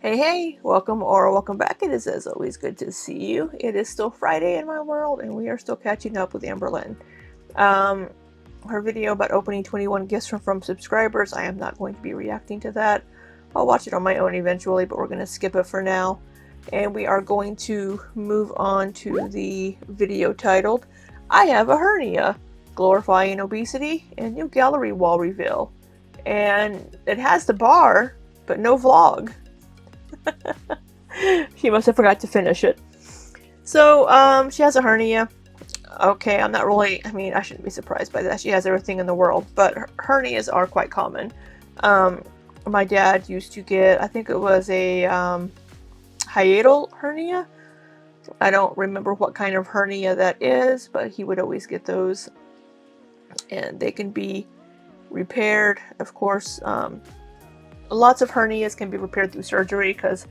Hey, welcome back. It is as always good to see you. It is still Friday in my world, and we are still catching up with Amberlynn. Her video about opening 21 gifts from subscribers, I am not going to be reacting to that. I'll watch it on my own eventually, but we're going to skip it for now. And we are going to move on to the video titled, I Have a Hernia, Glorifying Obesity and New Gallery Wall Reveal. And it has the bar, but no vlog. She must have forgot to finish it. So, she has a hernia. Okay, I'm not really, I shouldn't be surprised by that. She has everything in the world, but hernias are quite common. My dad used to get, I think it was a hiatal hernia. I don't remember what kind of hernia that is, but he would always get those. And they can be repaired, of course. Lots of hernias can be repaired through surgery because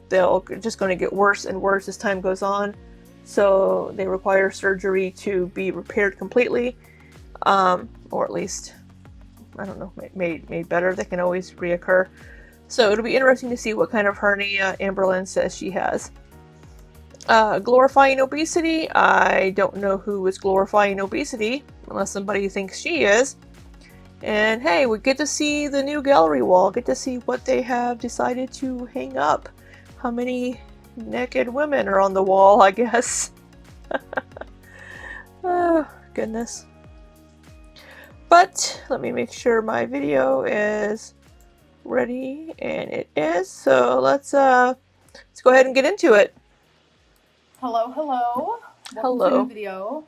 they're just going to get worse and worse as time goes on. So they require surgery to be repaired completely, or at least, I don't know, made better. They can always reoccur. So it'll be interesting to see what kind of hernia Amberlynn says she has. Glorifying obesity. I don't know who is glorifying obesity, unless somebody thinks she is. And hey, we get to see the new gallery wall, get to see what they have decided to hang up. How many naked women are on the wall, I guess. Oh, goodness. But let me make sure my video is ready, and it is. So let's go ahead and get into it. Hello. Hello. Welcome to the video.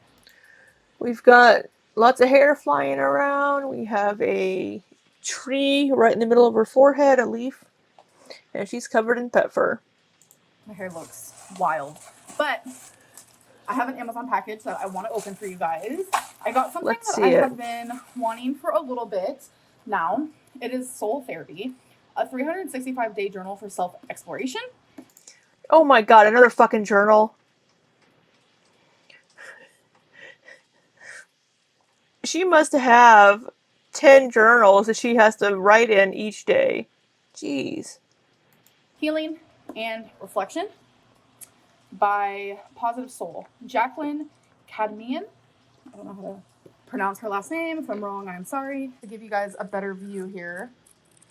We've got lots of hair flying around. We have a tree right in the middle of her forehead, a leaf, and she's covered in pet fur. My hair looks wild, but I have an Amazon package that I want to open for you guys. I got something that I have been wanting for a little bit now. It is Soul Therapy, a 365-day journal for self-exploration. Oh my god, another fucking journal. She must have 10 journals that she has to write in each day. Jeez. Healing and Reflection by Positive Soul. Jacqueline Cadmian. I don't know how to pronounce her last name. If I'm wrong, I'm sorry. To give you guys a better view here,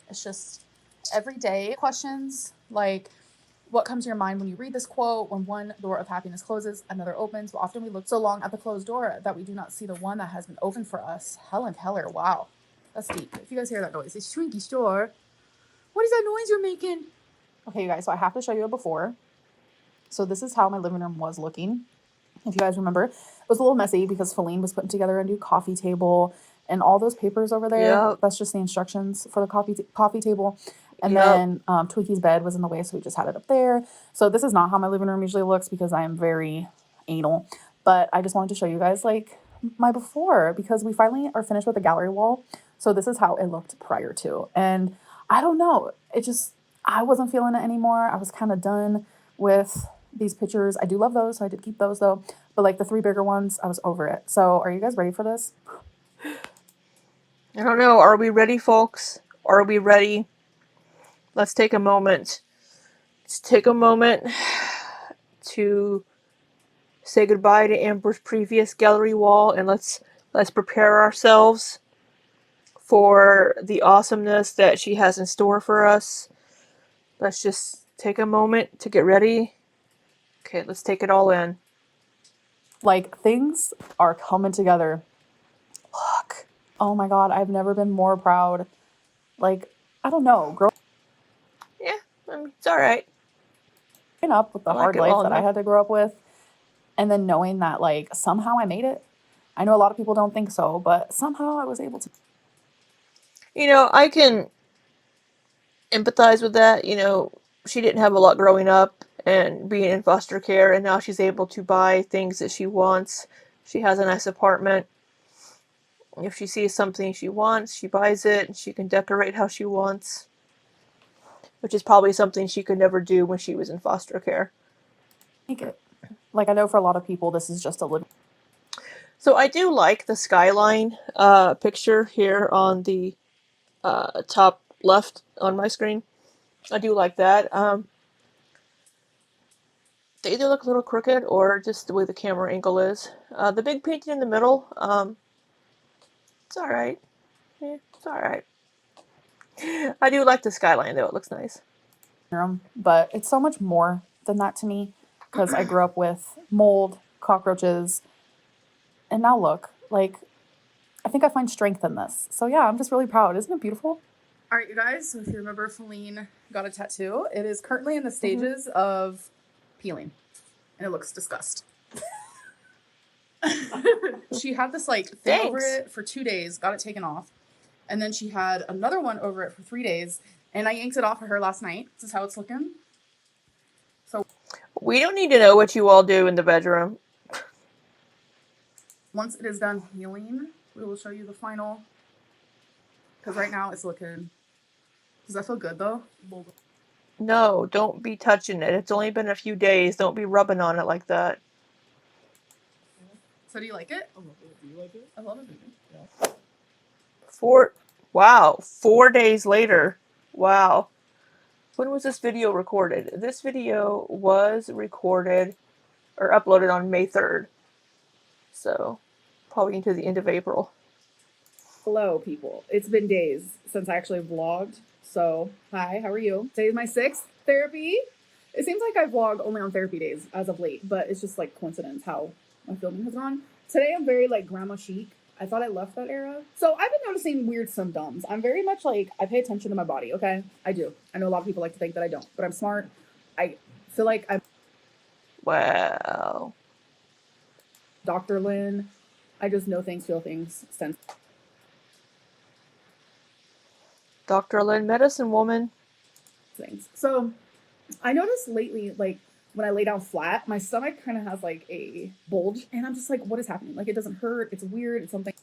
it's just everyday questions like, what comes to your mind when you read this quote? When one door of happiness closes, another opens. But often we look so long at the closed door that we do not see the one that has been opened for us. Helen Keller. Wow. That's deep. If you guys hear that noise, it's Twinkie Store. What is that noise you're making? Okay, you guys, so I have to show you a before. So this is how my living room was looking. If you guys remember, it was a little messy because Feline was putting together a new coffee table and all those papers over there. Yep. That's just the instructions for the coffee table. And then Twinkie's bed was in the way, so we just had it up there. So this is not how my living room usually looks because I am very anal. But I just wanted to show you guys like my before because we finally are finished with the gallery wall. So this is how it looked prior to. And I don't know, I wasn't feeling it anymore. I was kind of done with these pictures. I do love those, so I did keep those though. But like the 3 bigger ones, I was over it. So are you guys ready for this? I don't know. Are we ready, folks? Are we ready? Let's take a moment. Let's take a moment to say goodbye to Amber's previous gallery wall, and let's prepare ourselves for the awesomeness that she has in store for us. Let's just take a moment to get ready. Okay, let's take it all in. Like, things are coming together. Look. Oh my god, I've never been more proud. Like, I don't know. Yeah, it's alright. Growing up with the hard life that I had to grow up with, and then knowing that, like, somehow I made it. I know a lot of people don't think so, but somehow I was able to. You know, I can empathize with that. You know, she didn't have a lot growing up and being in foster care, and now she's able to buy things that she wants. She has a nice apartment. If she sees something she wants, she buys it, and she can decorate how she wants, which is probably something she could never do when she was in foster care. Like, I know for a lot of people, this is just a little. So I do like the skyline picture here on the top left on my screen. I do like that. They either look a little crooked or just the way the camera angle is. The big painting in the middle, it's alright. Yeah, it's alright. I do like the skyline though, it looks nice. But it's so much more than that to me because I grew up with mold, cockroaches, and now look, like, I think I find strength in this. So yeah, I'm just really proud. Isn't it beautiful? All right, you guys, so if you remember, Feline got a tattoo. It is currently in the stages of peeling, and it looks disgust. She had this like thing over it for 2 days, got it taken off, and then she had another one over it for 3 days, and I yanked it off of her last night. This is how it's looking. So we don't need to know what you all do in the bedroom. Once it is done healing, we will show you the final. Because right now it's looking... Does that feel good though? No, don't be touching it. It's only been a few days. Don't be rubbing on it like that. So do you like it? I love it. Do you like it? I love it, baby. Yeah. 4 days later. Wow. When was this video recorded? This video was recorded or uploaded on May 3rd. So, probably into the end of April. Hello, people. It's been days since I actually vlogged. So, hi, how are you? Today is my 6th therapy. It seems like I vlog only on therapy days as of late, but it's just like coincidence how my filming has gone. Today I'm very like grandma chic. I thought I left that era. So I've been noticing weird symptoms. I'm very much like, I pay attention to my body, okay? I do. I know a lot of people like to think that I don't, but I'm smart. I feel like I'm... Wow. Dr. Lynn. I just know things, feel things, sense. Dr. Lynn, medicine woman. Things. So I noticed lately, like when I lay down flat, my stomach kind of has like a bulge, and I'm just like, what is happening? Like it doesn't hurt. It's weird. It's something.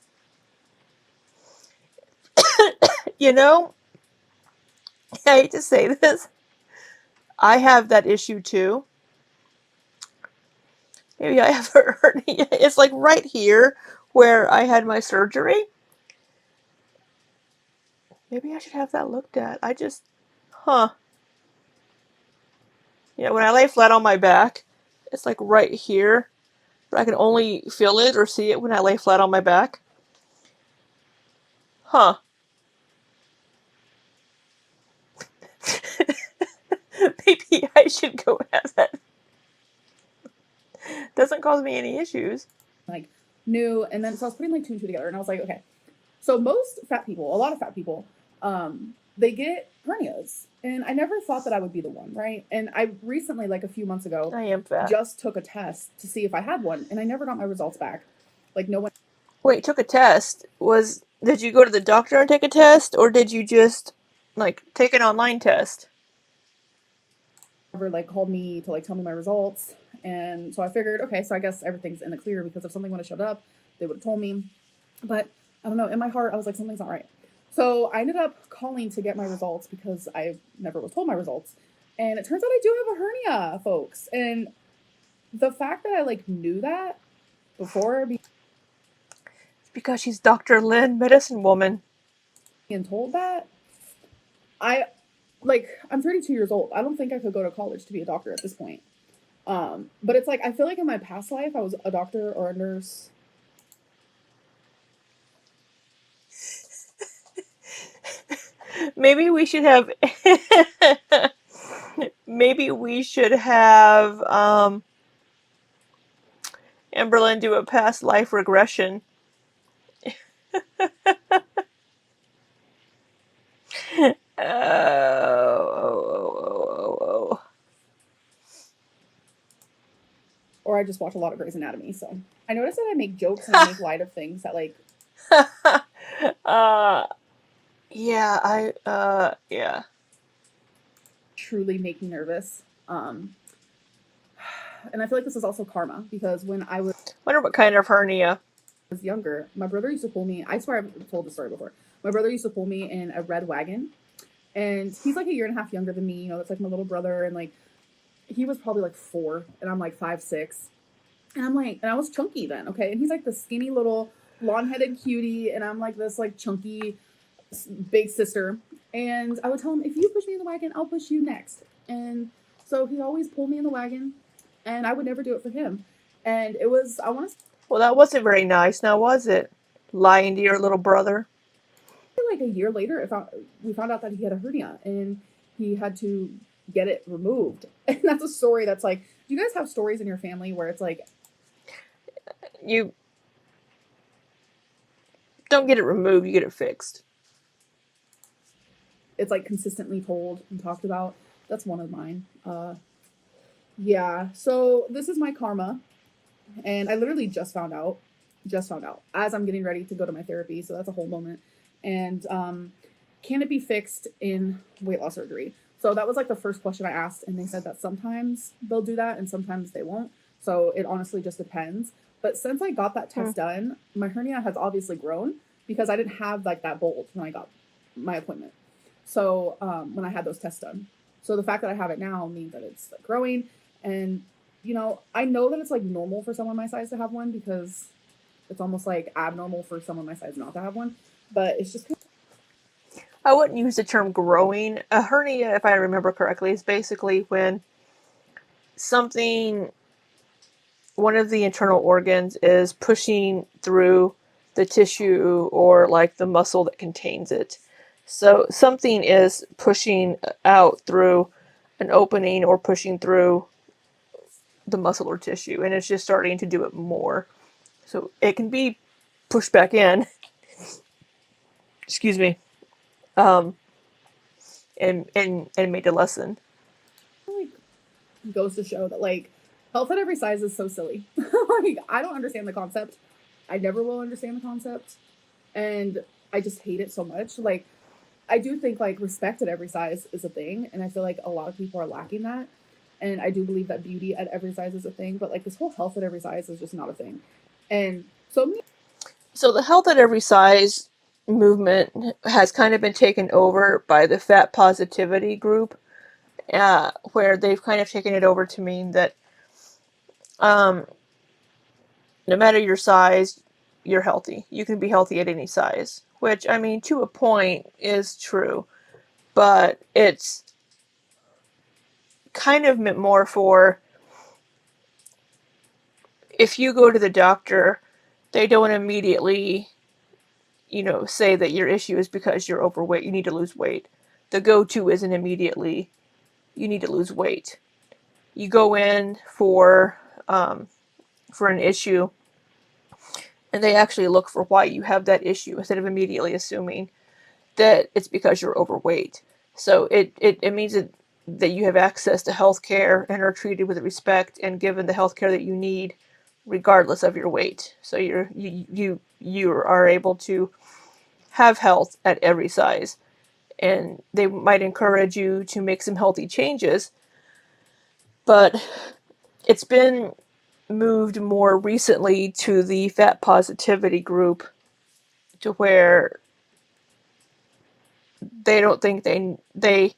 You know, I hate to say this. I have that issue too. Maybe I have a hernia. It's like right here where I had my surgery. Maybe I should have that looked at. You know, when I lay flat on my back, it's like right here. But I can only feel it or see it when I lay flat on my back. Huh. Maybe I should go have that. Doesn't cause me any issues. Like new, and then so I was putting like 2 and 2 together, and I was like, okay. So most fat people, a lot of fat people, they get hernias, and I never thought that I would be the one, right? And I recently, like a few months ago, I am fat. Just took a test to see if I had one, and I never got my results back. Like no one. Wait, took a test. Did you go to the doctor and take a test, or did you just like take an online test? Never like called me to like tell me my results, and so I figured, okay, so I guess everything's in the clear because if something would have showed up, they would have told me. But I don't know. In my heart, I was like, something's not right. So I ended up calling to get my results because I never was told my results. And it turns out I do have a hernia, folks. And the fact that I like knew that before it's because she's Dr. Lynn, medicine woman. Being told that, I'm 32 years old. I don't think I could go to college to be a doctor at this point. But it's like, I feel like in my past life, I was a doctor or a nurse. Maybe we should have Amberlynn do a past life regression. Oh. Or I just watch a lot of Grey's Anatomy, so I noticed that I make jokes and I make light of things that like yeah. Truly make me nervous. And I feel like this is also karma because when I wonder what kind of hernia. Was younger, my brother used to pull me. I swear I've told the story before. My brother used to pull me in a red wagon, and he's like a year and a half younger than me. You know, that's like my little brother, and like he was probably like 4, and I'm like 5'6", and I'm like, and I was chunky then, okay, and he's like the skinny little blonde-headed cutie, and I'm like this like chunky big sister, And I would tell him, if you push me in the wagon, I'll push you next. And so he'd always pull me in the wagon, and I would never do it for him. And it was, I want to Well, that wasn't very nice, now was it? Lying to your little brother? say like a year later, we found out that he had a hernia and he had to get it removed. And that's a story that's like, do you guys have stories in your family where it's like, You don't get it removed, you get it fixed. it's like consistently told and talked about? That's one of mine. Yeah. So this is my karma, and I literally just found out as I'm getting ready to go to my therapy. So that's a whole moment. And can it be fixed in weight loss surgery? So that was like the first question I asked, and they said that sometimes they'll do that and sometimes they won't. So it honestly just depends. But since I got that test done, my hernia has obviously grown because I didn't have like that bulge when I got my appointment. So when I had those tests done, so the fact that I have it now means that it's like growing, and I know that it's like normal for someone my size to have one because it's almost like abnormal for someone my size not to have one. But it's just I wouldn't use the term growing. A hernia, if I remember correctly, is basically when something, one of the internal organs is pushing through the tissue or like the muscle that contains it. So something is pushing out through an opening or pushing through the muscle or tissue, and it's just starting to do it more. So it can be pushed back in. Excuse me. Um, and made a lesson. like goes to show that like health at every size is so silly. Like I don't understand the concept. I never will understand the concept, and I just hate it so much. Like I do think like respect at every size is a thing, and I feel like a lot of people are lacking that. And I do believe that beauty at every size is a thing, but like this whole health at every size is just not a thing. And so many So the health at every size movement has kind of been taken over by the fat positivity group, where they've kind of taken it over to mean that um, no matter your size, you're healthy. You can be healthy at any size, which, I mean, to a point is true, but it's kind of meant more for if you go to the doctor, they don't immediately, say that your issue is because you're overweight, you need to lose weight. The go to isn't immediately, you need to lose weight. You go in for an issue, and they actually look for why you have that issue instead of immediately assuming that it's because you're overweight. So it means that you have access to health care and are treated with respect and given the health care that you need regardless of your weight. So you are able to have health at every size. And they might encourage you to make some healthy changes, but it's been moved more recently to the fat positivity group to where they don't think they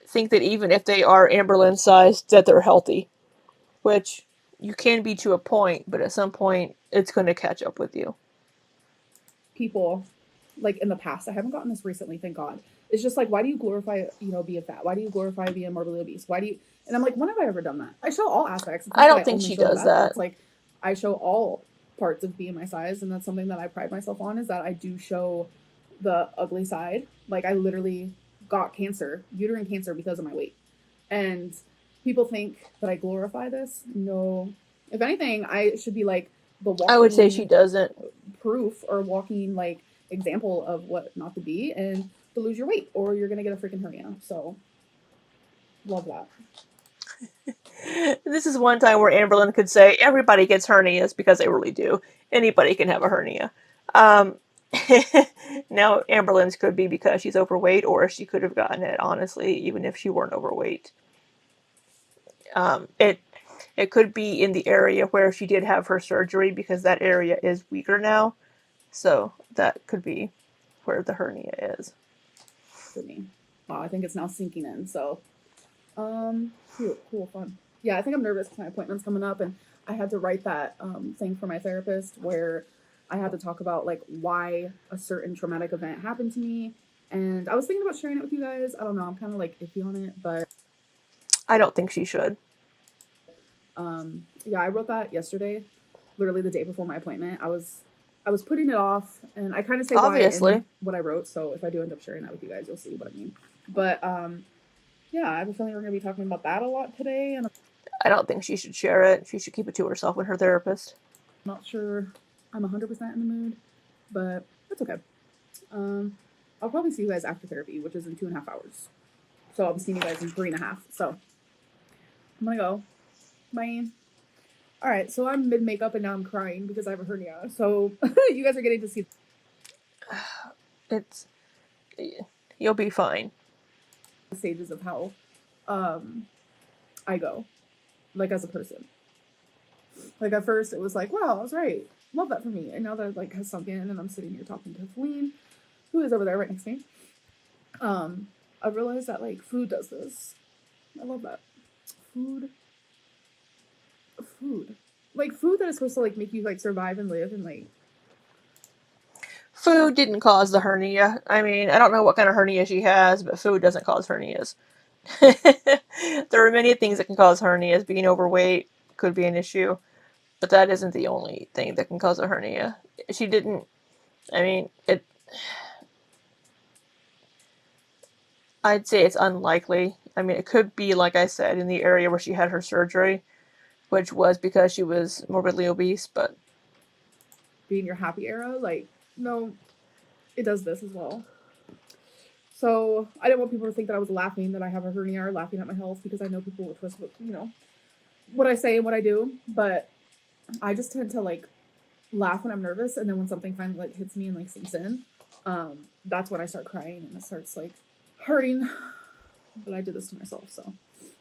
think that even if they are Amberlynn sized that they're healthy, which you can be to a point, but at some point it's going to catch up with you. people like in the past, I haven't gotten this recently, thank God. It's just like, why do you glorify, being fat? Why do you glorify being morbidly obese? Why do you? And I'm like, when have I ever done that? I show all aspects. It's I not that don't I think only she show the does bad that. parts. Like, I show all parts of being my size, and that's something that I pride myself on. Is that I do show the ugly side. Like, I literally got cancer, uterine cancer, because of my weight, and people think that I glorify this. No, if anything, I should be like the I would say she walking doesn't. proof or walking like example of what not to be and to lose your weight or you're gonna get a freaking hernia. So love that. This is one time where Amberlynn could say everybody gets hernias because they really do. Anybody can have a hernia. Um, now Amberlynn's could be because she's overweight, or she could have gotten it honestly, even if she weren't overweight. It could be in the area where she did have her surgery because that area is weaker now. So that could be where the hernia is. For me. Wow, I think it's now sinking in. So cute, cool, fun. Yeah, I think I'm nervous because my appointment's coming up and I had to write that thing for my therapist where I had to talk about like why a certain traumatic event happened to me And I was thinking about sharing it with you guys. I don't know. I'm kind of like iffy on it, but I don't think she should. yeah, I wrote that yesterday, literally the day before my appointment. I was putting it off, and I kind of say why Obviously. in what I wrote. So if I do end up sharing that with you guys, you'll see what I mean. But yeah, I have a feeling we're gonna be talking about that a lot today, and I don't think she should share it. She should keep it to herself and her therapist. I'm not sure I'm 100% in the mood, but that's okay. I'll probably see you guys after therapy, which is in 2.5 hours. So I'll be seeing you guys in 3.5. So I'm gonna go. Bye. All right, so I'm mid makeup and now I'm crying because I have a hernia. So you guys are getting to see. It's you'll be fine. The stages of how I go, like as a person. Like at first it was like, wow, I was right. Love that for me. And now that it like has sunk in and I'm sitting here talking to Lynn, who is over there right next to me. I realized that like food does this. I love that. Food. Like food that is supposed to like make you like survive and live and like Food didn't cause the hernia. I mean, I don't know what kind of hernia she has, but food doesn't cause hernias. There are many things that can cause hernias. Being overweight could be an issue, but that isn't the only thing that can cause a hernia. She didn't. I mean, I'd say it's unlikely. I mean, it could be, like I said, in the area where she had her surgery, which was because she was morbidly obese, but being your happy era, like, no, it does this as well. So I didn't want people to think that I was laughing that I have a hernia or laughing at my health because I know people will twist, you know, what I say and what I do. But I just tend to like laugh when I'm nervous, and then when something finally like hits me and like sinks in, that's when I start crying and it starts like hurting. But I did this to myself, so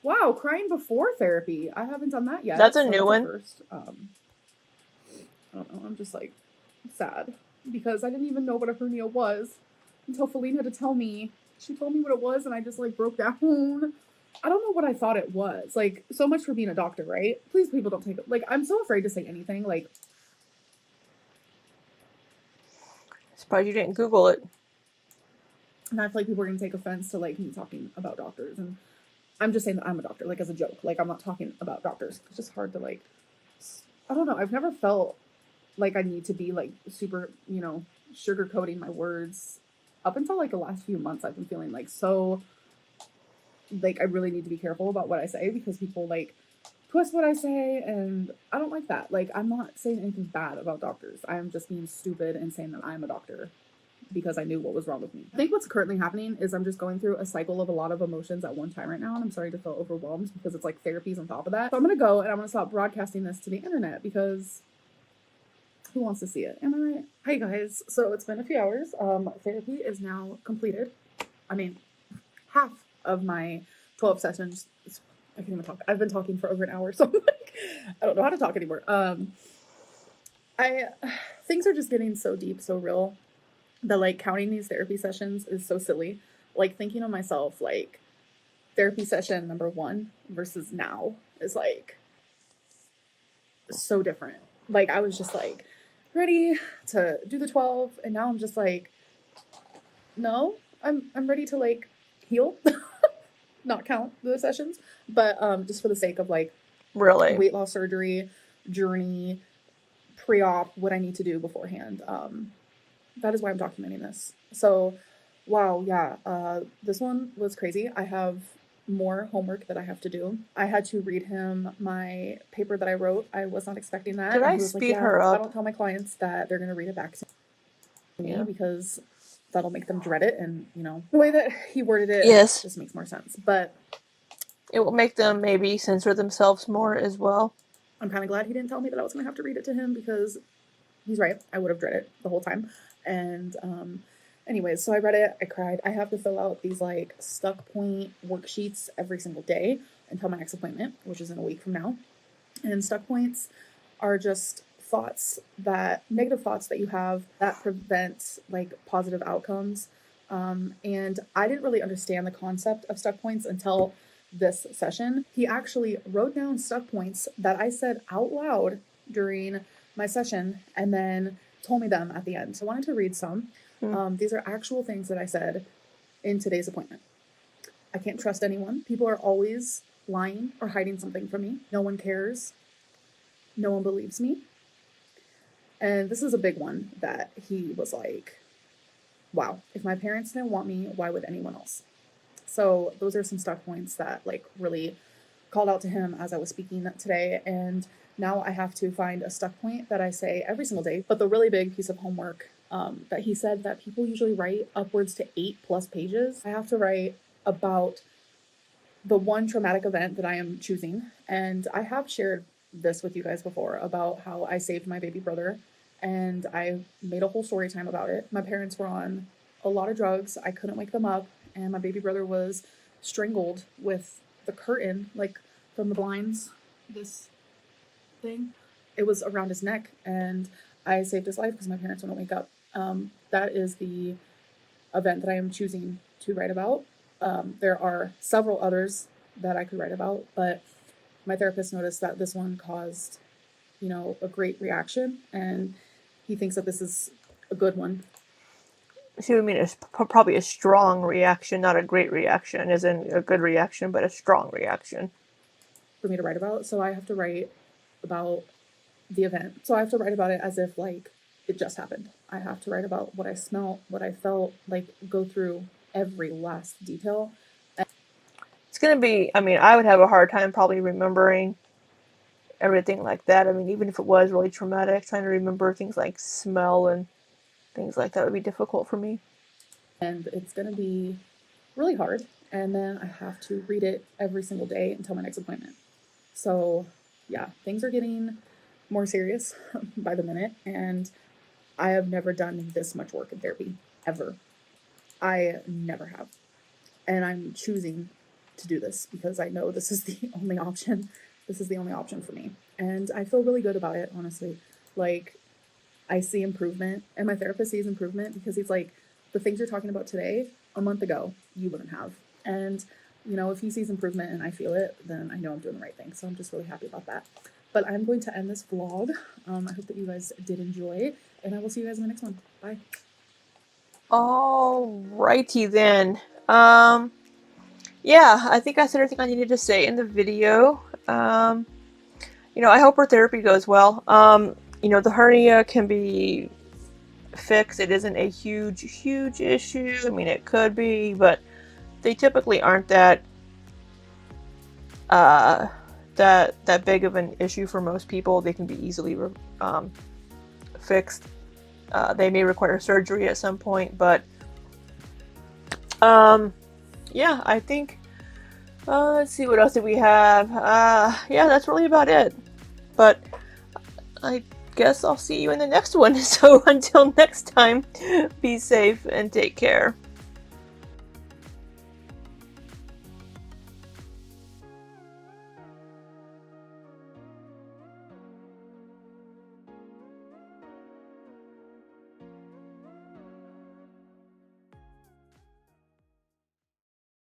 wow, crying before therapy. I haven't done that yet. that's a new one. First. I don't know. I'm just like sad because I didn't even know what a hernia was until Feline had to tell me. She told me what it was, and I just like broke down. I don't know what I thought it was. Like, so much for being a doctor, right? Please, people don't take it. Like, I'm so afraid to say anything. Like, Surprised you didn't Google it. and I feel like people are gonna take offense to like me talking about doctors, and I'm just saying that I'm a doctor, like as a joke. Like, I'm not talking about doctors. It's just hard to like. I don't know. I've never felt like I need to be like super, you know, sugarcoating my words. Up until like the last few months, I've been feeling like so. Like, I really need to be careful about what I say because people like twist what I say, and I don't like that. Like, I'm not saying anything bad about doctors. I'm just being stupid and saying that I'm a doctor because I knew what was wrong with me. I think what's currently happening is I'm just going through a cycle of a lot of emotions at one time right now, and I'm starting to feel overwhelmed because it's like therapies on top of that. So I'm gonna go and I'm gonna stop broadcasting this to the internet because who wants to see it? Am I right? Hey guys, so it's been a few hours. Therapy is now completed. I mean, half of my 12 sessions. I can't even talk. I've been talking for over an hour, so I'm like, I don't know how to talk anymore. Things are just getting so deep, so real. That like counting these therapy sessions is so silly. Like thinking of myself, like therapy session number 1 versus now is like so different. Like I was just like ready to do the 12, and now I'm just like, no, I'm ready to like heal. Not count the sessions, but just for the sake of like Really? weight loss surgery, journey, pre-op, what I need to do beforehand. That is why I'm documenting this. So, wow, yeah, this one was crazy. I have more homework that I have to do. I had to read him my paper that I wrote. I was not expecting that. Did And I he was speed like, her I up? don't tell my clients that they're going to read it back to me Yeah. because that'll make them dread it. And, you know, the way that he worded it Yes. just makes more sense. But it will make them maybe censor themselves more as well. I'm kind of glad he didn't tell me that I was going to have to read it to him because he's right. I would have dreaded it the whole time. And anyways, so I read it. I cried. I have to fill out these like stuck point worksheets every single day until my next appointment, which is in a week from now. And stuck points are just negative thoughts that you have that prevent like positive outcomes. And I didn't really understand the concept of stuck points until this session. He actually wrote down stuck points that I said out loud during my session and then told me them at the end. So I wanted to read some. These are actual things that I said in today's appointment. I can't trust anyone. People are always lying or hiding something from me. No one cares. No one believes me. And this is a big one that he was like, wow, if my parents didn't want me, why would anyone else? So those are some stuck points that like really called out to him as I was speaking today. And now I have to find a stuck point that I say every single day. But the really big piece of homework that he said that people usually write upwards to 8+ pages. I have to write about the one traumatic event that I am choosing. And I have shared this with you guys before about how I saved my baby brother, and I made a whole story time about it. My parents were on a lot of drugs. I couldn't wake them up, and my baby brother was strangled with the curtain, like from the blinds, this thing. It was around his neck, and I saved his life because my parents wouldn't wake up. That is the event that I am choosing to write about. There are several others that I could write about, but my therapist noticed that this one caused, a great reaction, and he thinks that this is a good one. So you mean it's probably a strong reaction, not a great reaction, as in a good reaction, but a strong reaction. For me to write about. So I have to write about the event. So I have to write about it as if like it just happened. I have to write about what I smelled, what I felt, like go through every last detail. It's going to be, I would have a hard time probably remembering everything like that. Even if it was really traumatic, trying to remember things like smell and things like that would be difficult for me. And it's going to be really hard. And then I have to read it every single day until my next appointment. So yeah, things are getting more serious by the minute. And I have never done this much work in therapy, ever. I never have. And I'm choosing to do this because I know this is the only option. This is the only option for me. And I feel really good about it, honestly. Like, I see improvement, and my therapist sees improvement because he's like, the things you're talking about today, a month ago, you wouldn't have. And, if he sees improvement and I feel it, then I know I'm doing the right thing. So I'm just really happy about that. But I'm going to end this vlog. I hope that you guys did enjoy, and I will see you guys in the next one. Bye. Alrighty then. Yeah, I think I said everything I needed to say in the video. I hope her therapy goes well. The hernia can be fixed. It isn't a huge issue. It could be, but they typically aren't that big of an issue for most people. They can be easily fixed. They may require surgery at some point, but yeah, I think let's see, what else did we have? Yeah, that's really about it. But I guess I'll see you in the next one. So until next time, be safe and take care.